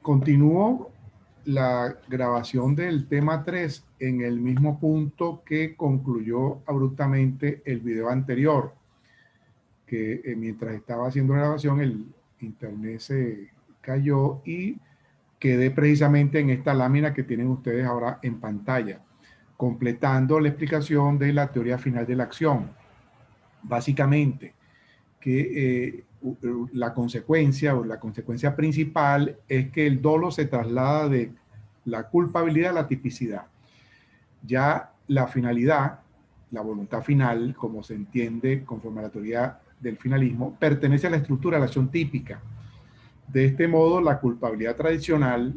Continúo la grabación del tema 3 en el mismo punto que concluyó abruptamente el video anterior, que mientras estaba haciendo la grabación el internet se cayó y quedé precisamente en esta lámina que tienen ustedes ahora en pantalla, completando la explicación de la teoría final de la acción. Básicamente, que la consecuencia principal es que el dolo se traslada de la culpabilidad a la tipicidad. Ya la finalidad, la voluntad final, como se entiende conforme a la teoría del finalismo, pertenece a la estructura de la acción típica. De este modo, la culpabilidad tradicional,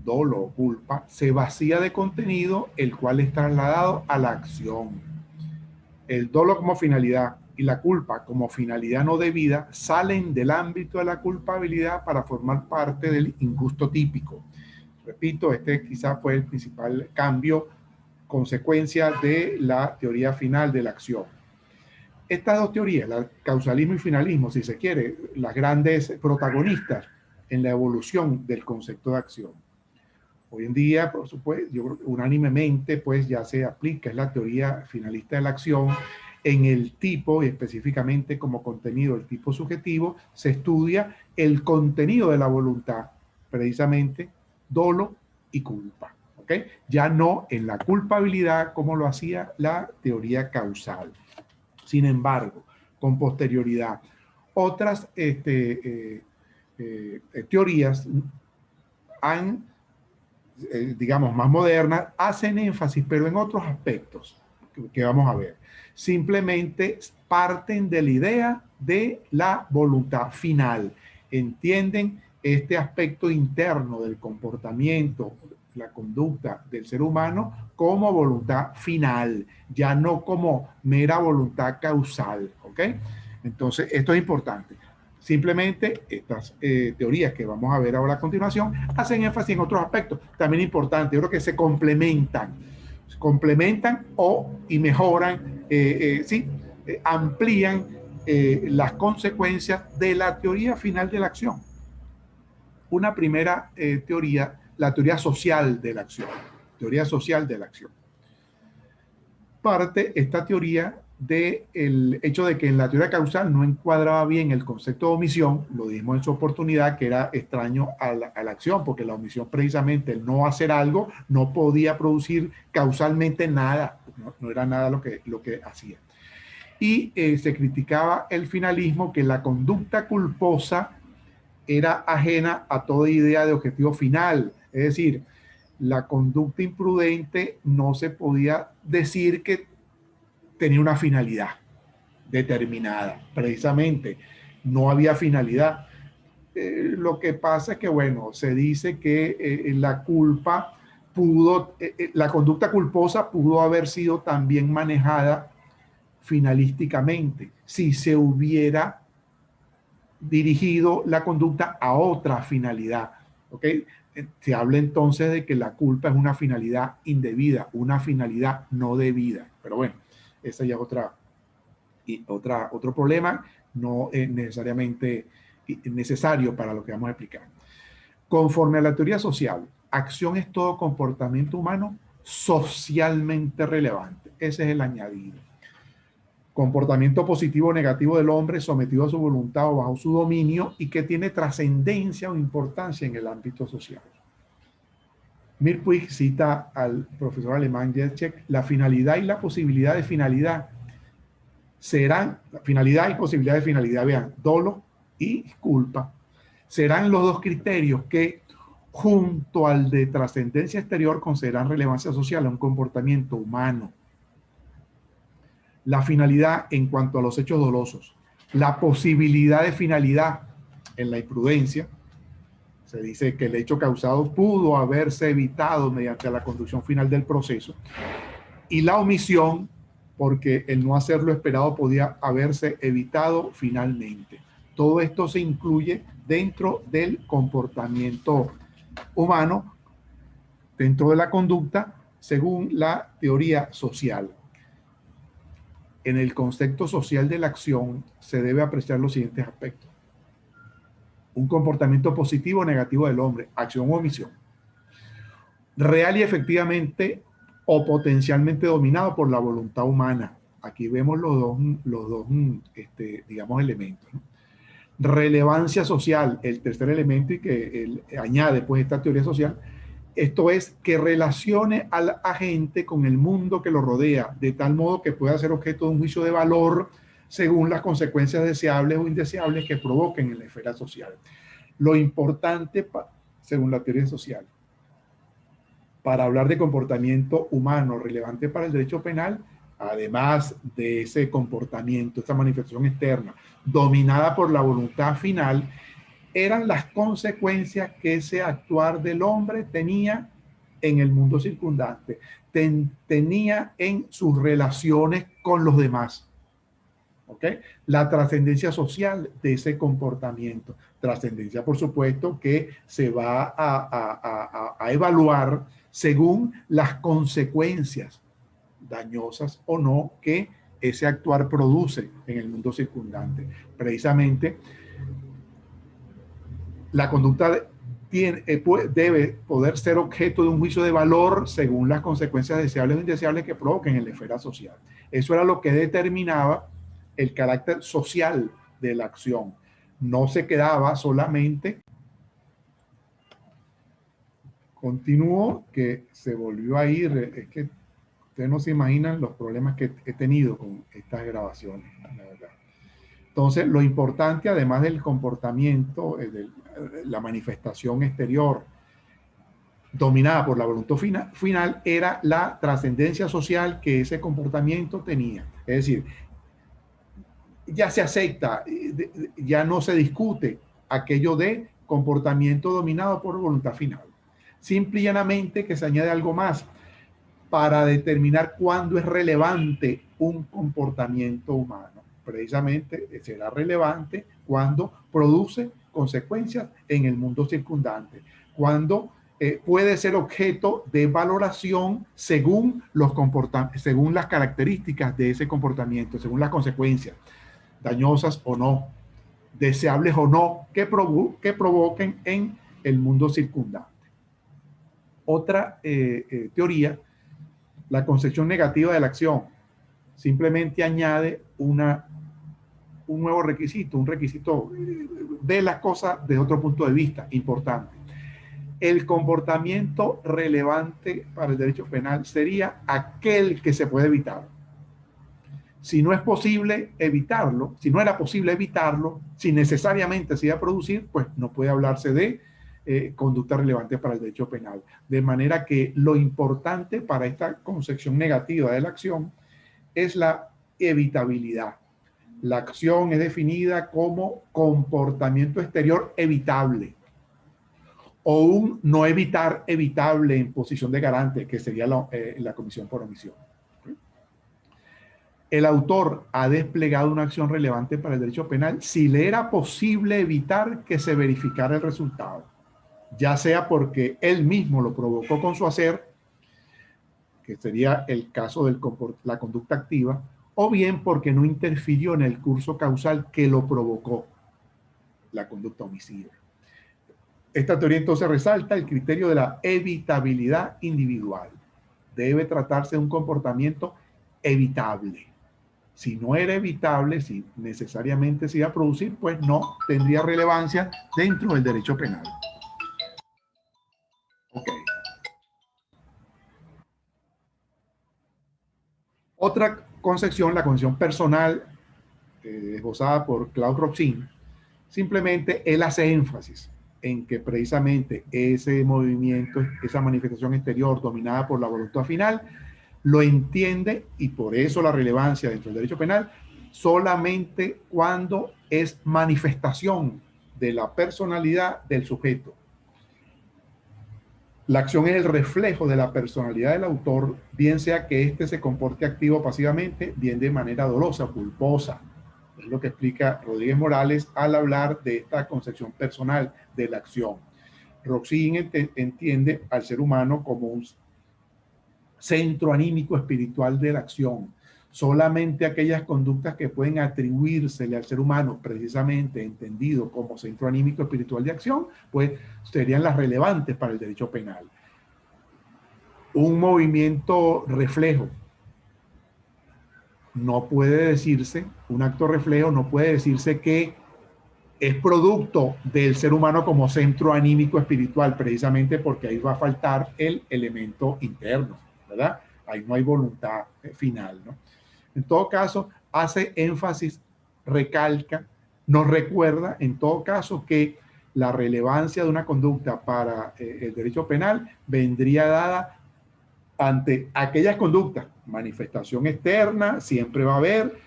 dolo o culpa, se vacía de contenido, el cual es trasladado a la acción. El dolo como finalidad y la culpa como finalidad no debida salen del ámbito de la culpabilidad para formar parte del ingusto típico. Repito, este quizás fue el principal cambio, consecuencia de la teoría final de la acción. Estas dos teorías, el causalismo y finalismo, si se quiere, las grandes protagonistas en la evolución del concepto de acción. Hoy en día, por supuesto, yo creo que unánimemente, pues ya se aplica, es la teoría finalista de la acción. En el tipo, y específicamente como contenido, el tipo subjetivo, se estudia el contenido de la voluntad, precisamente dolo y culpa. ¿Ok? Ya no en la culpabilidad como lo hacía la teoría causal. Sin embargo, con posterioridad, otras teorías han, digamos, más modernas, hacen énfasis, pero en otros aspectos que vamos a ver. Simplemente parten de la idea de la voluntad final. Entienden este aspecto interno del comportamiento, la conducta del ser humano como voluntad final, ya no como mera voluntad causal, ¿ok? Entonces, esto es importante. Simplemente estas teorías que vamos a ver ahora a continuación hacen énfasis en otros aspectos también importantes. Yo creo que se complementan y mejoran, amplían las consecuencias de la teoría final de la acción. Una primera teoría, la teoría social de la acción. Teoría social de la acción. Parte esta teoría del hecho de que en la teoría causal no encuadraba bien el concepto de omisión, lo dijimos en su oportunidad, que era extraño a la acción, porque la omisión precisamente, el no hacer algo, no podía producir causalmente nada, no era nada lo que hacía. Y se criticaba el finalismo, que la conducta culposa era ajena a toda idea de objetivo final, es decir, la conducta imprudente no se podía decir que tenía una finalidad determinada, precisamente no había finalidad. Lo que pasa es que, bueno, se dice que la culpa pudo, la conducta culposa pudo haber sido también manejada finalísticamente si se hubiera dirigido la conducta a otra finalidad, ¿ok? Se habla entonces de que la culpa es una finalidad indebida, una finalidad no debida, pero bueno, esa ya es otro problema, no es necesariamente necesario para lo que vamos a explicar. Conforme a la teoría social, acción es todo comportamiento humano socialmente relevante. Ese es el añadido. Comportamiento positivo o negativo del hombre sometido a su voluntad o bajo su dominio y que tiene trascendencia o importancia en el ámbito social. Mirpuig cita al profesor alemán Jeschek: la finalidad y la posibilidad de finalidad serán, finalidad y posibilidad de finalidad, vean, dolo y culpa, serán los dos criterios que, junto al de trascendencia exterior, consideran relevancia social a un comportamiento humano. La finalidad en cuanto a los hechos dolosos, la posibilidad de finalidad en la imprudencia. Se dice que el hecho causado pudo haberse evitado mediante la conducción final del proceso, y la omisión, porque el no hacer lo esperado podía haberse evitado finalmente. Todo esto se incluye dentro del comportamiento humano, dentro de la conducta, según la teoría social. En el concepto social de la acción se debe apreciar los siguientes aspectos. un comportamiento positivo o negativo del hombre, acción o omisión, real y efectivamente o potencialmente dominado por la voluntad humana. Aquí vemos los dos digamos, elementos, ¿no? Relevancia social, el tercer elemento y que él añade pues esta teoría social, esto es que relacione al agente con el mundo que lo rodea, de tal modo que pueda ser objeto de un juicio de valor según las consecuencias deseables o indeseables que provoquen en la esfera social. Lo importante, según la teoría social, para hablar de comportamiento humano relevante para el derecho penal, además de ese comportamiento, esta manifestación externa, dominada por la voluntad final, eran las consecuencias que ese actuar del hombre tenía en el mundo circundante, tenía en sus relaciones con los demás. ¿Okay? La trascendencia social de ese comportamiento. Trascendencia, por supuesto, que se va a evaluar según las consecuencias, dañosas o no, que ese actuar produce en el mundo circundante. Precisamente, la conducta debe poder ser objeto de un juicio de valor según las consecuencias deseables o indeseables que provoquen en la esfera social. Eso era lo que determinaba el carácter social de la acción. No se quedaba solamente. Continuó, que se volvió a ir. Es que ustedes no se imaginan los problemas que he tenido con estas grabaciones, la verdad. Entonces, lo importante, además del comportamiento, de la manifestación exterior dominada por la voluntad final, era la trascendencia social que ese comportamiento tenía. Es decir, ya se acepta, ya no se discute aquello de comportamiento dominado por voluntad final. Simple y llanamente que se añade algo más para determinar cuándo es relevante un comportamiento humano. Precisamente será relevante cuando produce consecuencias en el mundo circundante, cuando puede ser objeto de valoración según según las características de ese comportamiento, según las consecuencias, dañosas o no, deseables o no, que provoquen en el mundo circundante. Otra teoría, la concepción negativa de la acción, simplemente añade un nuevo requisito, un requisito de las cosas desde otro punto de vista importante. El comportamiento relevante para el derecho penal sería aquel que se puede evitar. Si no es posible evitarlo, si no era posible evitarlo, si necesariamente se iba a producir, pues no puede hablarse de conducta relevante para el derecho penal. De manera que lo importante para esta concepción negativa de la acción es la evitabilidad. La acción es definida como comportamiento exterior evitable o un no evitar evitable en posición de garante, que sería la comisión por omisión. El autor ha desplegado una acción relevante para el derecho penal si le era posible evitar que se verificara el resultado, ya sea porque él mismo lo provocó con su hacer, que sería el caso de la conducta activa, o bien porque no interfirió en el curso causal que lo provocó, la conducta homicida. Esta teoría entonces resalta el criterio de la evitabilidad individual. Debe tratarse de un comportamiento evitable. Si no era evitable, si necesariamente se iba a producir, pues no tendría relevancia dentro del derecho penal. Ok. Otra concepción, la concepción personal, esbozada por Claude Roxin, simplemente él hace énfasis en que precisamente ese movimiento, esa manifestación exterior dominada por la voluntad final, lo entiende, y por eso la relevancia dentro del derecho penal, solamente cuando es manifestación de la personalidad del sujeto. La acción es el reflejo de la personalidad del autor, bien sea que éste se comporte activo o pasivamente, bien de manera dolosa, culposa. Es lo que explica Rodríguez Morales al hablar de esta concepción personal de la acción. Roxin entiende al ser humano como un centro anímico espiritual de la acción. Solamente aquellas conductas que pueden atribuírsele al ser humano, precisamente entendido como centro anímico espiritual de acción, pues serían las relevantes para el derecho penal. Un movimiento reflejo no puede decirse, un acto reflejo no puede decirse que es producto del ser humano como centro anímico espiritual, precisamente porque ahí va a faltar el elemento interno, ¿verdad? Ahí no hay voluntad final, ¿no? En todo caso, hace énfasis, recalca, nos recuerda en todo caso que la relevancia de una conducta para el derecho penal vendría dada ante aquellas conductas, manifestación externa, siempre va a haber,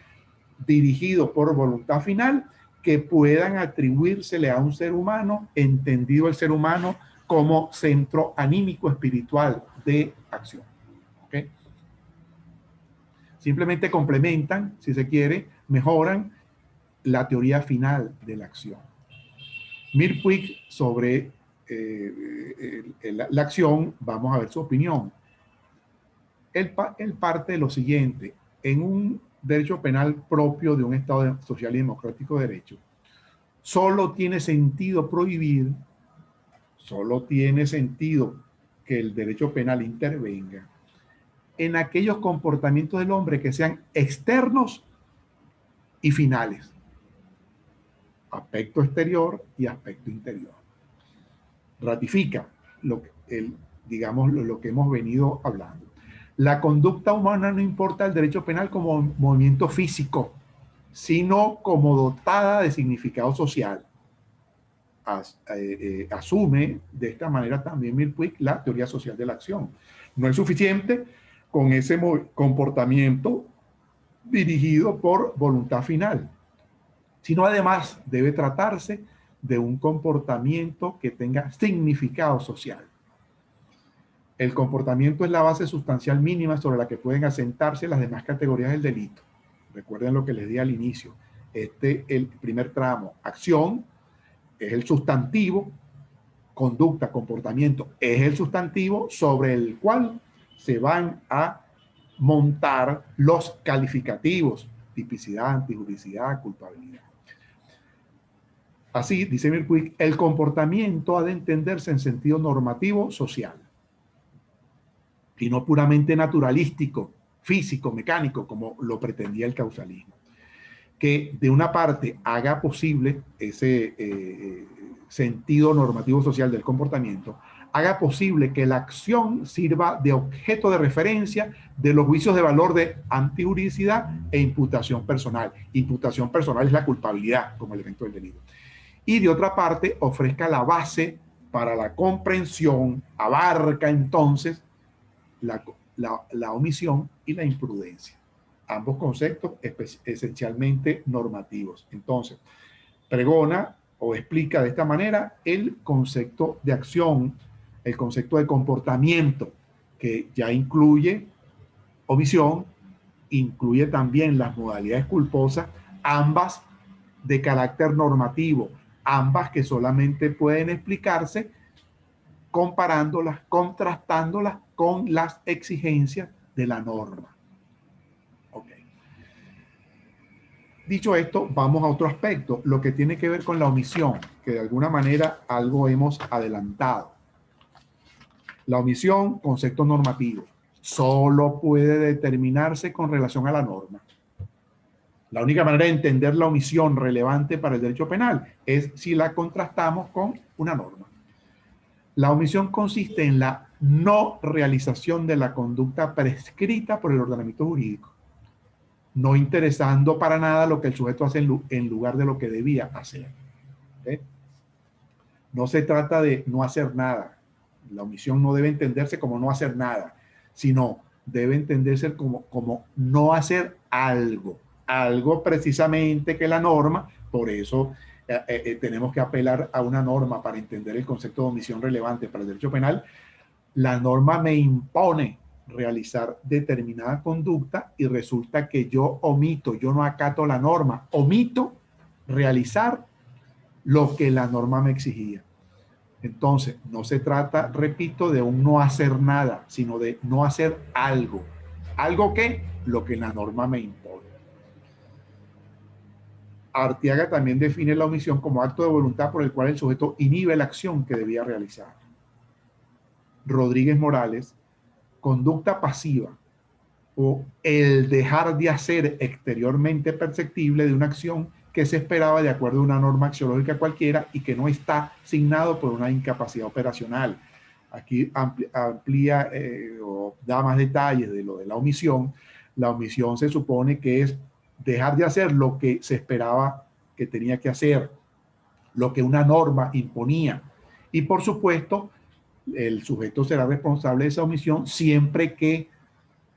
dirigido por voluntad final, que puedan atribuírsele a un ser humano, entendido el ser humano como centro anímico espiritual de acción. ¿Okay? Simplemente complementan, si se quiere, mejoran la teoría final de la acción. Mierpuig sobre la acción, vamos a ver su opinión. Él parte de lo siguiente: en un derecho penal propio de un Estado social y democrático de derecho, solo tiene sentido prohibir, solo tiene sentido que el derecho penal intervenga en aquellos comportamientos del hombre que sean externos y finales, aspecto exterior y aspecto interior. Ratifica digamos, lo que hemos venido hablando. La conducta humana no importa el derecho penal como movimiento físico, sino como dotada de significado social. Asume de esta manera también Mierpuig la teoría social de la acción. No es suficiente con ese comportamiento dirigido por voluntad final, sino además debe tratarse de un comportamiento que tenga significado social. El comportamiento es la base sustancial mínima sobre la que pueden asentarse las demás categorías del delito. Recuerden lo que les di al inicio. El primer tramo, acción, es el sustantivo, conducta, comportamiento, es el sustantivo sobre el cual se van a montar los calificativos: tipicidad, antijuricidad, culpabilidad. Así, dice Mierpuig, el comportamiento ha de entenderse en sentido normativo social y no puramente naturalístico, físico, mecánico, como lo pretendía el causalismo. Que de una parte haga posible ese sentido normativo social del comportamiento, haga posible que la acción sirva de objeto de referencia de los juicios de valor de antijuridicidad e imputación personal. Imputación personal es la culpabilidad como elemento del delito. Y de otra parte, ofrezca la base para la comprensión, abarca entonces la omisión y la imprudencia. Ambos conceptos esencialmente normativos. Entonces, pregona o explica de esta manera el concepto de acción, el concepto de comportamiento, que ya incluye omisión, incluye también las modalidades culposas, ambas de carácter normativo, ambas que solamente pueden explicarse comparándolas, contrastándolas con las exigencias de la norma. Okay. Dicho esto, vamos a otro aspecto, lo que tiene que ver con la omisión, que de alguna manera algo hemos adelantado. La omisión, concepto normativo, solo puede determinarse con relación a la norma. La única manera de entender la omisión relevante para el derecho penal es si la contrastamos con una norma. La omisión consiste en la no realización de la conducta prescrita por el ordenamiento jurídico, no interesando para nada lo que el sujeto hace en lugar de lo que debía hacer. ¿Okay? No se trata de no hacer nada. La omisión no debe entenderse como no hacer nada, sino debe entenderse como no hacer algo. Algo precisamente que la norma, por eso tenemos que apelar a una norma para entender el concepto de omisión relevante para el derecho penal. La norma me impone realizar determinada conducta y resulta que yo omito, yo no acato la norma, omito realizar lo que la norma me exigía. Entonces, no se trata, repito, de un no hacer nada, sino de no hacer algo. ¿Algo qué? Lo que la norma me impone. Arteaga también define la omisión como acto de voluntad por el cual el sujeto inhibe la acción que debía realizar. Rodríguez Morales, conducta pasiva o el dejar de hacer exteriormente perceptible de una acción que se esperaba de acuerdo a una norma axiológica cualquiera y que no está signado por una incapacidad operacional. Aquí amplía o da más detalles de lo de la omisión. La omisión se supone que es dejar de hacer lo que se esperaba que tenía que hacer, lo que una norma imponía. Y por supuesto, el sujeto será responsable de esa omisión siempre que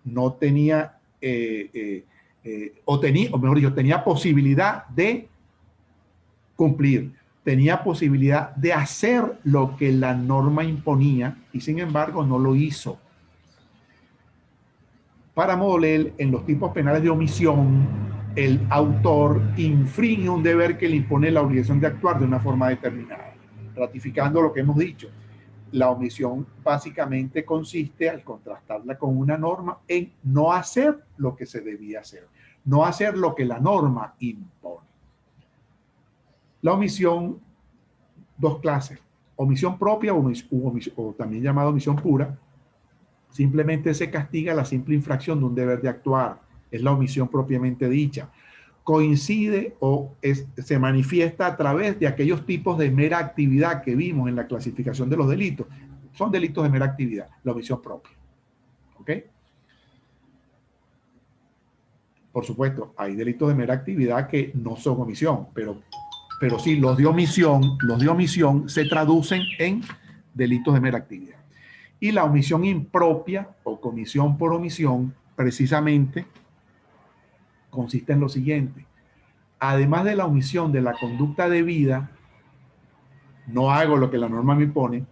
no tenía, o mejor dicho, tenía posibilidad de cumplir, tenía posibilidad de hacer lo que la norma imponía y sin embargo no lo hizo. Para Model, en los tipos penales de omisión, el autor infringe un deber que le impone la obligación de actuar de una forma determinada, ratificando lo que hemos dicho. La omisión básicamente consiste, al contrastarla con una norma, en no hacer lo que se debía hacer, no hacer lo que la norma impone. La omisión, dos clases, omisión propia o también llamada omisión pura. Simplemente se castiga la simple infracción de un deber de actuar, es la omisión propiamente dicha. Coincide o se manifiesta a través de aquellos tipos de mera actividad que vimos en la clasificación de los delitos. Son delitos de mera actividad, la omisión propia. ¿Ok? Por supuesto, hay delitos de mera actividad que no son omisión, pero sí, los de omisión se traducen en delitos de mera actividad. Y la omisión impropia o comisión por omisión, precisamente, consiste en lo siguiente. Además de la omisión de la conducta debida, no hago lo que la norma me impone,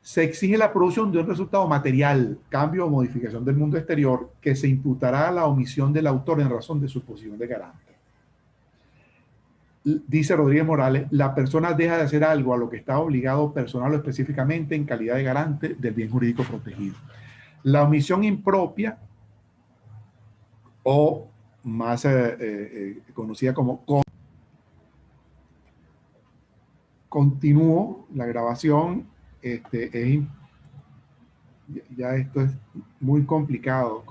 se exige la producción de un resultado material, cambio o modificación del mundo exterior, que se imputará a la omisión del autor en razón de su posición de garante. Dice Rodríguez Morales, la persona deja de hacer algo a lo que está obligado personal o específicamente en calidad de garante del bien jurídico protegido. La omisión impropia, o más conocida como continúo la grabación, ya esto es muy complicado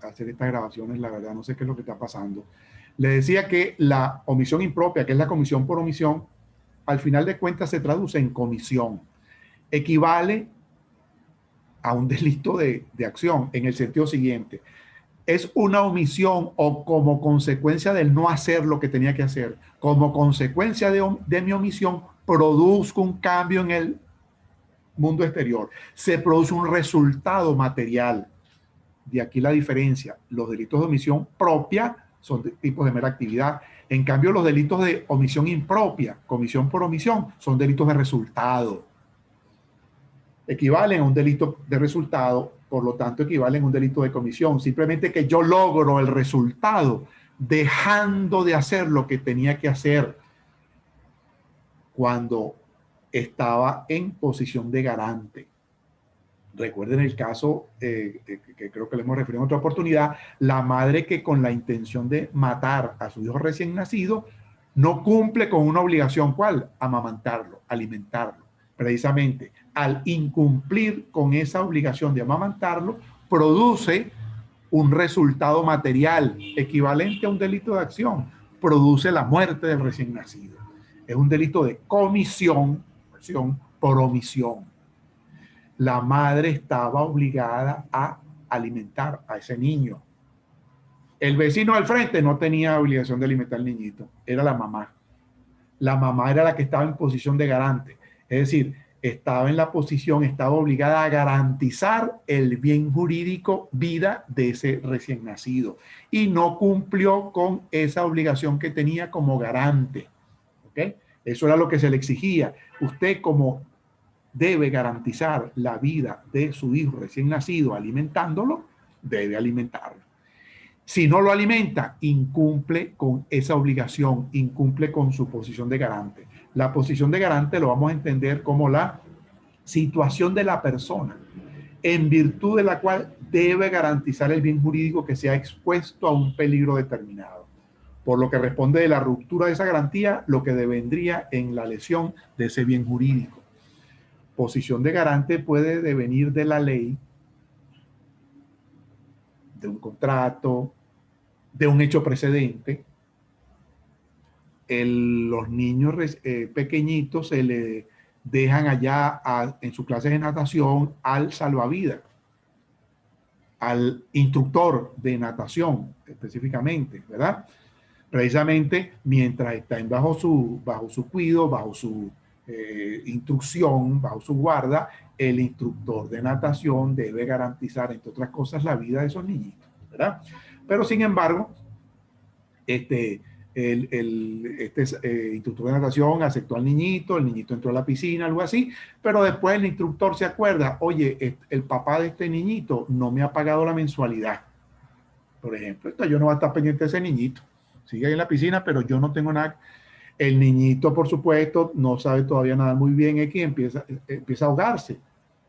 hacer estas grabaciones, la verdad no sé qué es lo que está pasando. Le decía que la omisión impropia, que es la comisión por omisión, al final de cuentas se traduce en comisión. Equivale a un delito de acción en el sentido siguiente. Es una omisión o como consecuencia del no hacer lo que tenía que hacer. Como consecuencia de mi omisión, produzco un cambio en el mundo exterior. Se produce un resultado material. De aquí la diferencia. Los delitos de omisión propia son tipos de mera actividad. En cambio, los delitos de omisión impropia, comisión por omisión, son delitos de resultado. Equivalen a un delito de resultado, por lo tanto equivalen a un delito de comisión. Simplemente que yo logro el resultado dejando de hacer lo que tenía que hacer cuando estaba en posición de garante. Recuerden el caso que creo que le hemos referido en otra oportunidad, la madre que con la intención de matar a su hijo recién nacido no cumple con una obligación. ¿Cuál? Amamantarlo, alimentarlo. Precisamente al incumplir con esa obligación de amamantarlo, produce un resultado material equivalente a un delito de acción, produce la muerte del recién nacido. Es un delito de comisión por omisión. La madre estaba obligada a alimentar a ese niño. El vecino al frente no tenía obligación de alimentar al niñito, era la mamá. La mamá era la que estaba en posición de garante. Es decir, estaba en la posición, estaba obligada a garantizar el bien jurídico vida de ese recién nacido. Y no cumplió con esa obligación que tenía como garante. ¿Ok? Eso era lo que se le exigía. Usted como debe garantizar la vida de su hijo recién nacido alimentándolo, debe alimentarlo. Si no lo alimenta, incumple con esa obligación, incumple con su posición de garante. La posición de garante lo vamos a entender como la situación de la persona, en virtud de la cual debe garantizar el bien jurídico que sea expuesto a un peligro determinado, por lo que responde de la ruptura de esa garantía lo que devendría en la lesión de ese bien jurídico. Posición de garante puede devenir de la ley, de un contrato, de un hecho precedente. Los niños pequeñitos se le dejan allá en sus clases de natación al salvavidas, al instructor de natación específicamente, ¿verdad? Precisamente mientras están bajo su cuidado, bajo su instrucción, bajo su guarda, el instructor de natación debe garantizar, entre otras cosas, la vida de esos niñitos, ¿verdad? Pero sin embargo, instructor de natación aceptó al niñito, el niñito entró a la piscina, algo así, pero después el instructor se acuerda, oye, el papá de este niñito no me ha pagado la mensualidad, por ejemplo. Entonces yo no voy a estar pendiente de ese niñito. Sigue ahí en la piscina, pero yo no tengo nada. El niñito, por supuesto, no sabe todavía nadar muy bien aquí, empieza a ahogarse.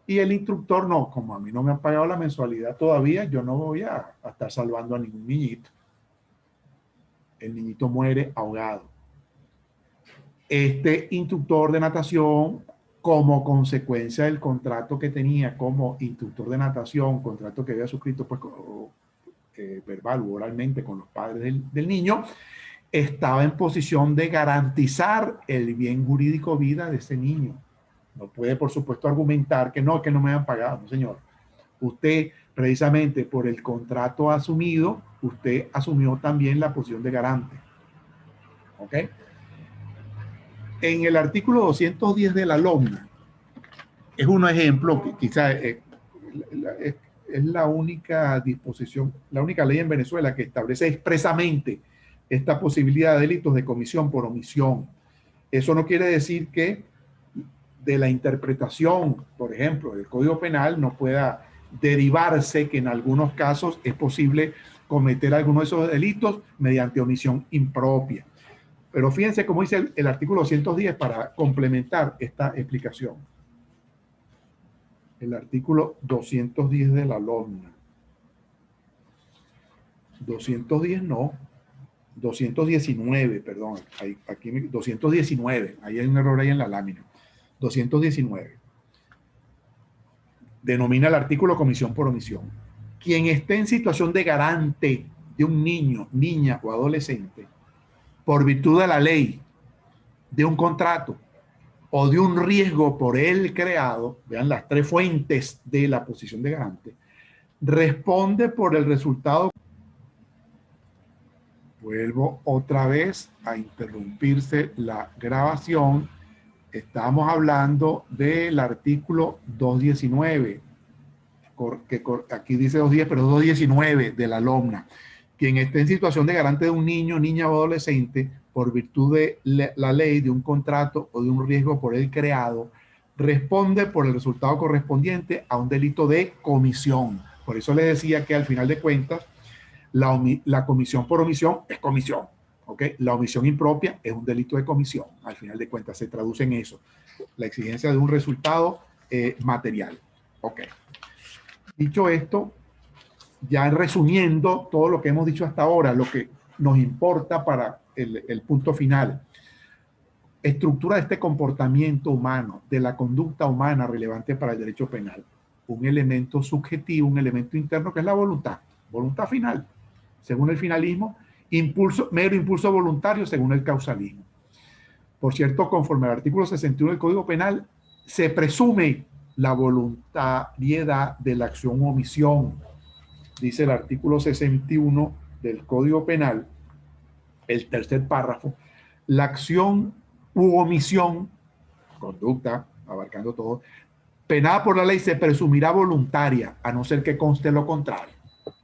Y el instructor no, como a mí no me han pagado la mensualidad todavía, yo no voy a estar salvando a ningún niñito. El niñito muere ahogado. Este instructor de natación, como consecuencia del contrato que tenía como instructor de natación, contrato que había suscrito pues, verbal o oralmente con los padres del niño, estaba en posición de garantizar el bien jurídico vida de ese niño. No puede, por supuesto, argumentar que no me han pagado. No, señor. Usted, precisamente por el contrato asumido, usted asumió también la posición de garante. ¿Ok? En el artículo 210 de la LOMNA, es un ejemplo que quizás es la única disposición, la única ley en Venezuela que establece expresamente esta posibilidad de delitos de comisión por omisión. Eso no quiere decir que de la interpretación, por ejemplo, del Código Penal no pueda derivarse que en algunos casos es posible cometer alguno de esos delitos mediante omisión impropia. Pero fíjense cómo dice el artículo 210 para complementar esta explicación. El artículo 210 de la LOMNA. 210 no, 219, perdón, aquí 219, ahí hay un error ahí en la lámina. 219. Denomina el artículo comisión por omisión. Quien esté en situación de garante de un niño, niña o adolescente, por virtud de la ley, de un contrato o de un riesgo por él creado, vean las tres fuentes de la posición de garante, responde por el resultado. Vuelvo otra vez a interrumpirse la grabación. Estamos hablando del artículo 219, que aquí dice 210, pero 219 de la LOMNA. Quien esté en situación de garante de un niño, niña o adolescente, por virtud de la ley, de un contrato o de un riesgo por él creado, responde por el resultado correspondiente a un delito de comisión. Por eso le decía que al final de cuentas, la comisión por omisión es comisión. ¿Okay? La omisión impropia es un delito de comisión. Al final de cuentas se traduce en eso. La exigencia de un resultado material. Ok. Dicho esto, ya resumiendo todo lo que hemos dicho hasta ahora, lo que nos importa para el punto final. Estructura de este comportamiento humano, de la conducta humana relevante para el derecho penal. Un elemento subjetivo, un elemento interno que es la voluntad. Voluntad final, según el finalismo. Mero impulso voluntario, según el causalismo. Por cierto, conforme al artículo 61 del Código Penal, se presume la voluntariedad de la acción o omisión. Dice el artículo 61 del Código Penal, el tercer párrafo, la acción u omisión, conducta, abarcando todo, penada por la ley se presumirá voluntaria, a no ser que conste lo contrario.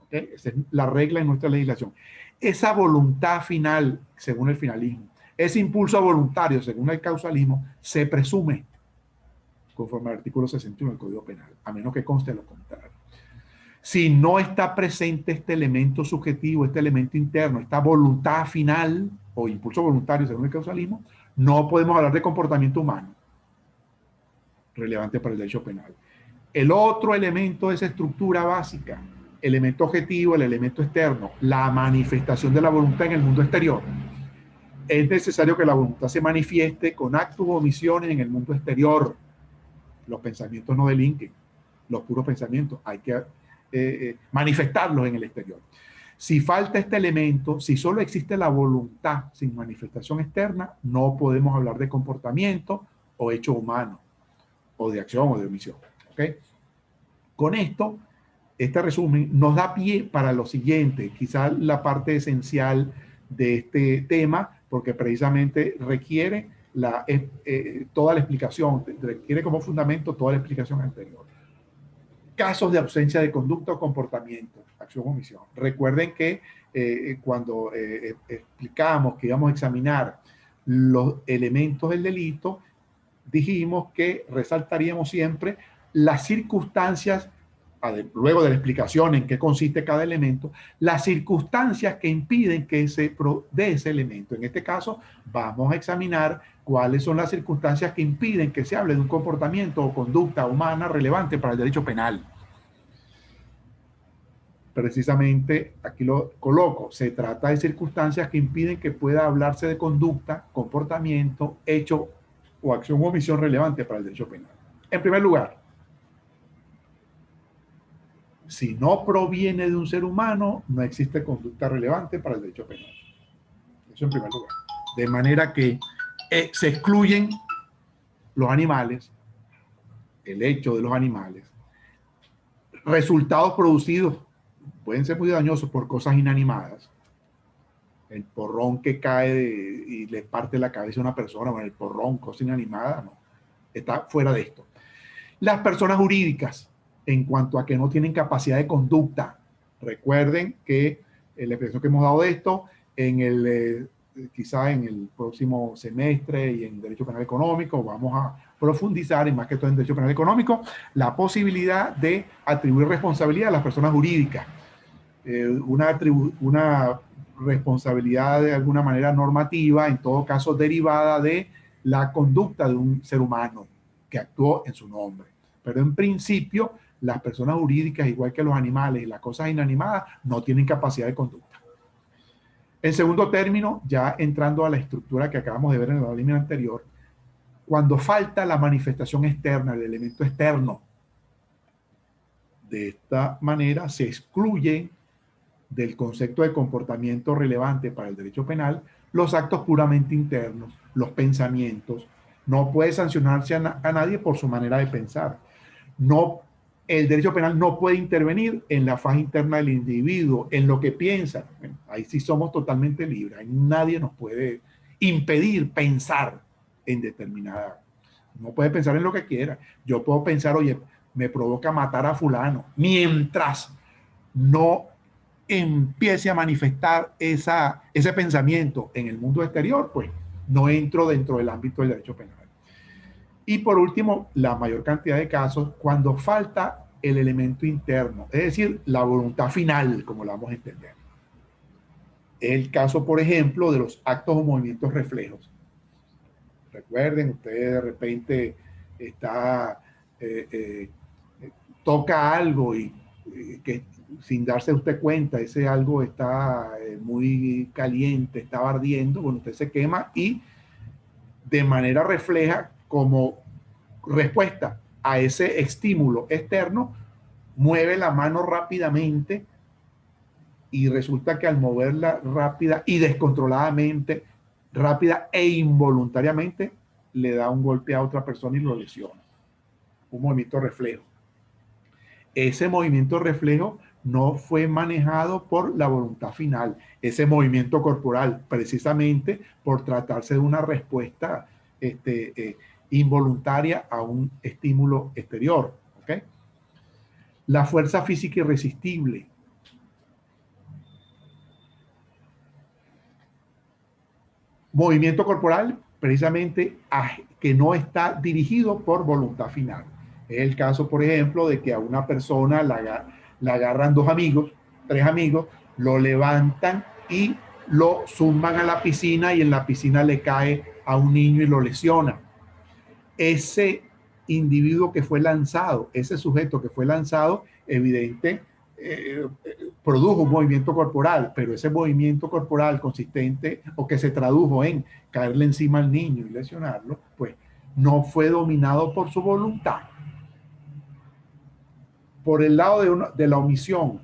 ¿Okay? Esa es la regla en nuestra legislación. Esa voluntad final, según el finalismo, ese impulso voluntario, según el causalismo, se presume conforme al artículo 61 del Código Penal, a menos que conste lo contrario. Si no está presente este elemento subjetivo, este elemento interno, esta voluntad final o impulso voluntario, según el causalismo, no podemos hablar de comportamiento humano relevante para el derecho penal. El otro elemento de esa estructura básica, elemento objetivo, el elemento externo, la manifestación de la voluntad en el mundo exterior. Es necesario que la voluntad se manifieste con actos o omisiones en el mundo exterior. Los pensamientos no delinquen, los puros pensamientos. Hay que manifestarlos en el exterior. Si falta este elemento, si solo existe la voluntad sin manifestación externa, no podemos hablar de comportamiento o hecho humano, o de acción o de omisión. ¿Okay? Con esto, este resumen nos da pie para lo siguiente, quizás la parte esencial de este tema, porque precisamente requiere toda la explicación, requiere como fundamento toda la explicación anterior. Casos de ausencia de conducta o comportamiento, acción o omisión. Recuerden que cuando explicamos que íbamos a examinar los elementos del delito, dijimos que resaltaríamos siempre las circunstancias, luego de la explicación en qué consiste cada elemento, las circunstancias que impiden que se dé ese elemento. En este caso, vamos a examinar cuáles son las circunstancias que impiden que se hable de un comportamiento o conducta humana relevante para el derecho penal. Precisamente aquí lo coloco, se trata de circunstancias que impiden que pueda hablarse de conducta, comportamiento, hecho o acción o omisión relevante para el derecho penal. En primer lugar, si no proviene de un ser humano, no existe conducta relevante para el derecho penal. Eso en primer lugar. De manera que se excluyen los animales, el hecho de los animales, resultados producidos pueden ser muy dañosos por cosas inanimadas. El porrón que cae y le parte la cabeza a una persona, bueno, el porrón, cosa inanimada, no, está fuera de esto. Las personas jurídicas, en cuanto a que no tienen capacidad de conducta, recuerden que la expresión que hemos dado de esto, quizá en el próximo semestre y en Derecho Penal Económico, vamos a profundizar, y más que todo en Derecho Penal Económico, la posibilidad de atribuir responsabilidad a las personas jurídicas. Una responsabilidad de alguna manera normativa, en todo caso derivada de la conducta de un ser humano que actuó en su nombre. Pero en principio, las personas jurídicas, igual que los animales y las cosas inanimadas, no tienen capacidad de conducta. En segundo término, ya entrando a la estructura que acabamos de ver en la línea anterior, cuando falta la manifestación externa, el elemento externo, de esta manera se excluyen del concepto de comportamiento relevante para el derecho penal los actos puramente internos, los pensamientos. No puede sancionarse a nadie por su manera de pensar. El derecho penal no puede intervenir en la faz interna del individuo, en lo que piensa. Bueno, ahí sí somos totalmente libres. Ahí nadie nos puede impedir pensar en determinada. No puede pensar en lo que quiera. Yo puedo pensar, oye, me provoca matar a fulano, mientras no empiece a manifestar ese pensamiento en el mundo exterior, pues no entro dentro del ámbito del derecho penal. Y por último, la mayor cantidad de casos cuando falta el elemento interno, es decir, la voluntad final, como la vamos a entender. El caso, por ejemplo, de los actos o movimientos reflejos. Recuerden, ustedes de repente toca algo y que sin darse usted cuenta, ese algo está muy caliente, está ardiendo, bueno, usted se quema y de manera refleja como respuesta a ese estímulo externo, mueve la mano rápidamente y resulta que al moverla rápida y descontroladamente, rápida e involuntariamente, le da un golpe a otra persona y lo lesiona. Un movimiento reflejo. Ese movimiento reflejo no fue manejado por la voluntad final, ese movimiento corporal, precisamente por tratarse de una respuesta involuntaria a un estímulo exterior. ¿Okay? La fuerza física irresistible. Movimiento corporal, precisamente, que no está dirigido por voluntad final. Es el caso, por ejemplo, de que a una persona la agarran dos amigos, tres amigos, lo levantan y lo zumban a la piscina y en la piscina le cae a un niño y lo lesiona. Ese individuo que fue lanzado, ese sujeto que fue lanzado, evidente, produjo un movimiento corporal, pero ese movimiento corporal consistente o que se tradujo en caerle encima al niño y lesionarlo, pues no fue dominado por su voluntad. Por el lado de la omisión,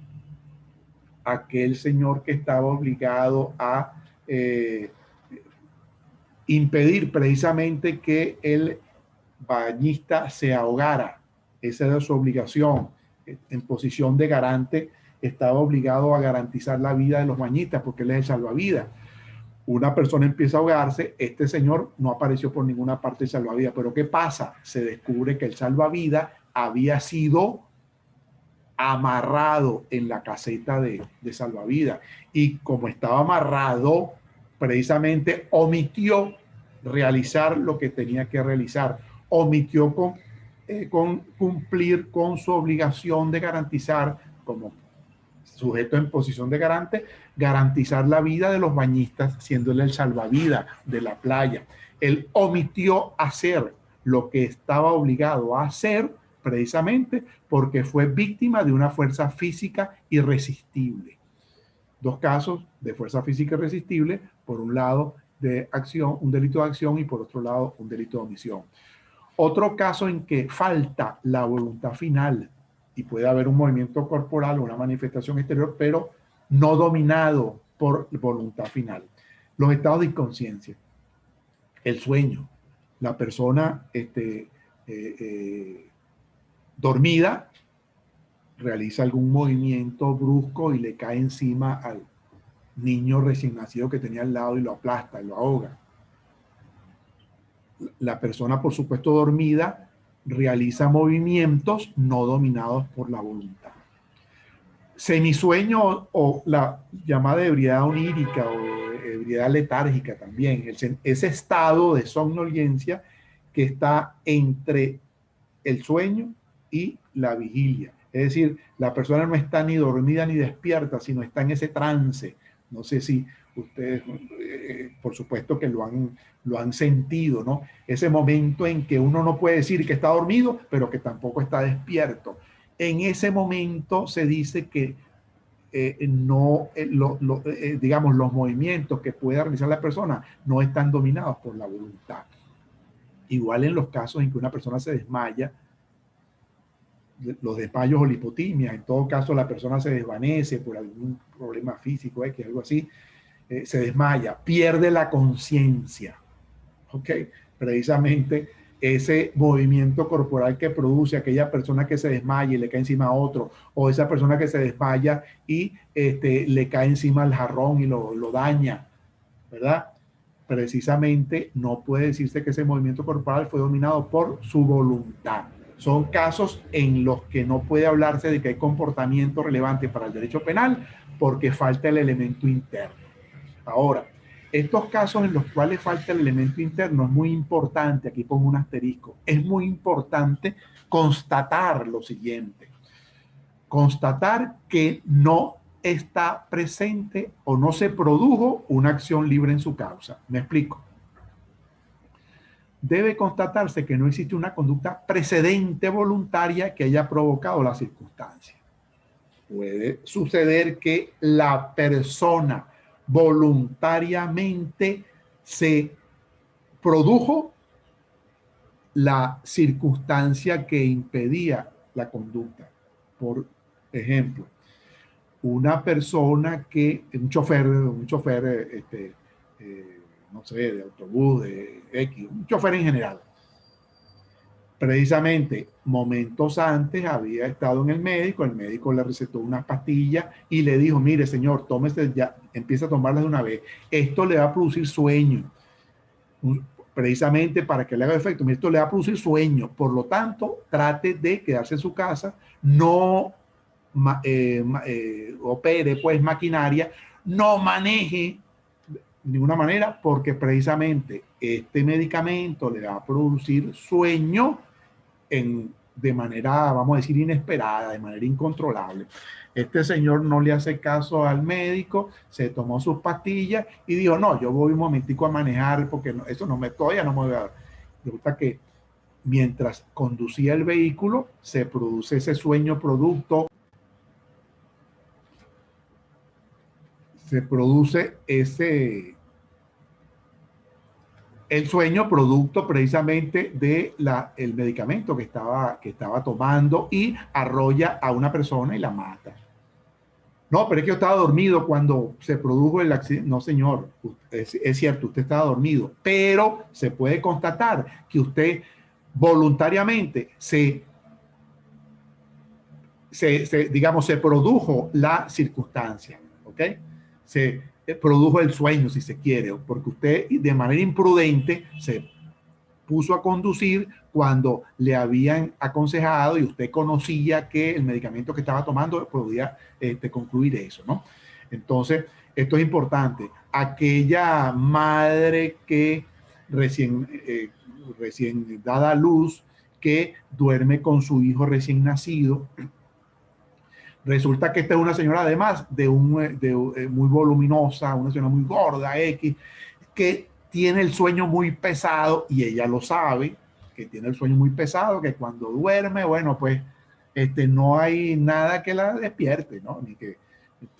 aquel señor que estaba obligado a impedir precisamente que el bañista se ahogara, esa era su obligación. En posición de garante estaba obligado a garantizar la vida de los bañistas porque él es el salvavidas. Una persona empieza a ahogarse, este señor no apareció por ninguna parte del salvavidas, pero ¿qué pasa? Se descubre que el salvavidas había sido amarrado en la caseta de salvavidas y como estaba amarrado, precisamente omitió realizar lo que tenía que realizar, omitió con cumplir con su obligación de garantizar, como sujeto en posición de garante, garantizar la vida de los bañistas, siendo él el salvavidas de la playa. Él omitió hacer lo que estaba obligado a hacer precisamente porque fue víctima de una fuerza física irresistible. Dos casos de fuerza física irresistible, por un lado de acción, un delito de acción, y por otro lado un delito de omisión. Otro caso en que falta la voluntad final y puede haber un movimiento corporal o una manifestación exterior, pero no dominado por voluntad final. Los estados de inconsciencia, el sueño, la persona dormida realiza algún movimiento brusco y le cae encima al niño recién nacido que tenía al lado y lo aplasta y lo ahoga. La persona, por supuesto, dormida realiza movimientos no dominados por la voluntad. Semisueño o la llamada ebriedad onírica o ebriedad letárgica también, ese estado de somnolencia que está entre el sueño y la vigilia. Es decir, la persona no está ni dormida ni despierta, sino está en ese trance. No sé si ustedes, por supuesto que lo han sentido, ¿no? Ese momento en que uno no puede decir que está dormido, pero que tampoco está despierto. En ese momento se dice que digamos, los movimientos que pueda realizar la persona no están dominados por la voluntad. Igual en los casos en que una persona se desmaya, los desmayos o la hipotimia, en todo caso la persona se desvanece por algún problema físico, que algo así, se desmaya, pierde la conciencia, ¿ok? Precisamente ese movimiento corporal que produce aquella persona que se desmaya y le cae encima a otro, o esa persona que se desmaya y le cae encima al jarrón y lo daña, ¿verdad? Precisamente no puede decirse que ese movimiento corporal fue dominado por su voluntad. Son casos en los que no puede hablarse de que hay comportamiento relevante para el derecho penal porque falta el elemento interno. Ahora, estos casos en los cuales falta el elemento interno es muy importante, aquí pongo un asterisco, es muy importante constatar lo siguiente, constatar que no está presente o no se produjo una acción libre en su causa. Me explico. Debe constatarse que no existe una conducta precedente voluntaria que haya provocado la circunstancia. Puede suceder que la persona voluntariamente se produjo la circunstancia que impedía la conducta. Por ejemplo, una persona que, un chofer no sé, de autobús, de X, un chofer en general, precisamente momentos antes había estado en el médico le recetó unas pastillas y le dijo, mire señor, tómese ya, empieza a tomarlas de una vez, esto le va a producir sueño, precisamente para que le haga efecto, esto le va a producir sueño, por lo tanto, trate de quedarse en su casa, no opere pues maquinaria, no maneje de ninguna manera, porque precisamente este medicamento le va a producir sueño de manera, vamos a decir, inesperada, de manera incontrolable. Este señor no le hace caso al médico, se tomó sus pastillas y dijo, no, yo voy un momentico a manejar porque no, eso no me, todavía no me voy a dar. Resulta que mientras conducía el vehículo, se produce ese sueño producto, se produce el sueño producto precisamente de el medicamento que estaba tomando y arrolla a una persona y la mata. No, pero es que yo estaba dormido cuando se produjo el accidente. No, señor, es cierto, usted estaba dormido, pero se puede constatar que usted voluntariamente digamos, se produjo la circunstancia, ¿ok? Se produjo el sueño, si se quiere, porque usted de manera imprudente se puso a conducir cuando le habían aconsejado y usted conocía que el medicamento que estaba tomando podía concluir eso, ¿no? Entonces, esto es importante. Aquella madre que recién dada a luz, que duerme con su hijo recién nacido, resulta que esta es una señora además muy voluminosa, una señora muy gorda, X, que tiene el sueño muy pesado y ella lo sabe, que tiene el sueño muy pesado, que cuando duerme, bueno, pues no hay nada que la despierte, ¿no? Ni que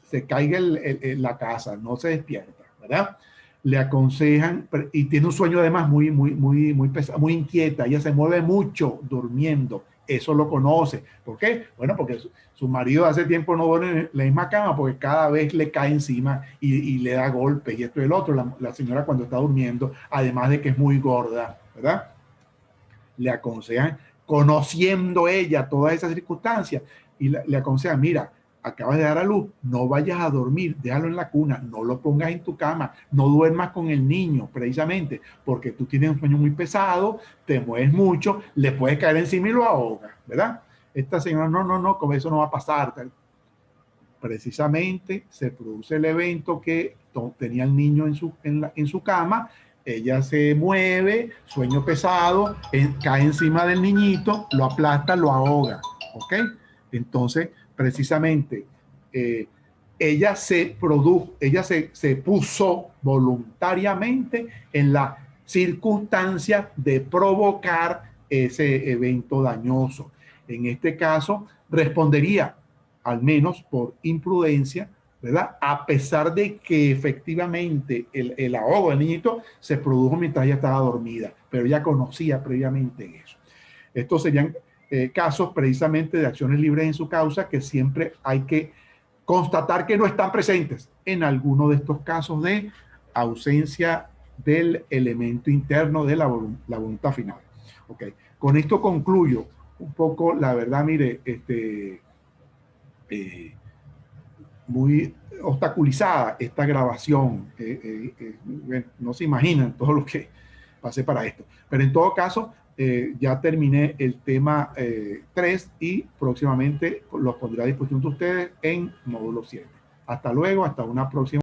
se caiga la casa, no se despierta, ¿verdad? Le aconsejan, y tiene un sueño además muy pesado, muy inquieta, ella se mueve mucho durmiendo, eso lo conoce. ¿Por qué? Bueno, porque su marido hace tiempo no duerme en la misma cama porque cada vez le cae encima y le da golpes y esto y el otro. La señora cuando está durmiendo, además de que es muy gorda, ¿verdad? Le aconsejan, conociendo ella todas esas circunstancias, y le aconsejan, mira, acabas de dar a luz, no vayas a dormir, déjalo en la cuna, no lo pongas en tu cama, no duermas con el niño, precisamente, porque tú tienes un sueño muy pesado, te mueves mucho, le puedes caer encima y lo ahogas, ¿verdad? Esta señora, no, con eso no va a pasar. Precisamente se produce el evento que tenía el niño en su cama, ella se mueve, sueño pesado, cae encima del niñito, lo aplasta, lo ahoga, ¿ok? Entonces, precisamente, ella se puso voluntariamente en la circunstancia de provocar ese evento dañoso. En este caso, respondería, al menos por imprudencia, ¿verdad? A pesar de que efectivamente el ahogo del niñito se produjo mientras ella estaba dormida, pero ella conocía previamente eso. Estos serían casos precisamente de acciones libres en su causa que siempre hay que constatar que no están presentes en alguno de estos casos de ausencia del elemento interno de la voluntad final. Okay. Con esto concluyo un poco, la verdad, mire, muy obstaculizada esta grabación. No se imaginan todo lo que pasé para esto. Pero en todo caso, ya terminé el tema 3 y próximamente los pondré a disposición de ustedes en módulo 7. Hasta luego, hasta una próxima.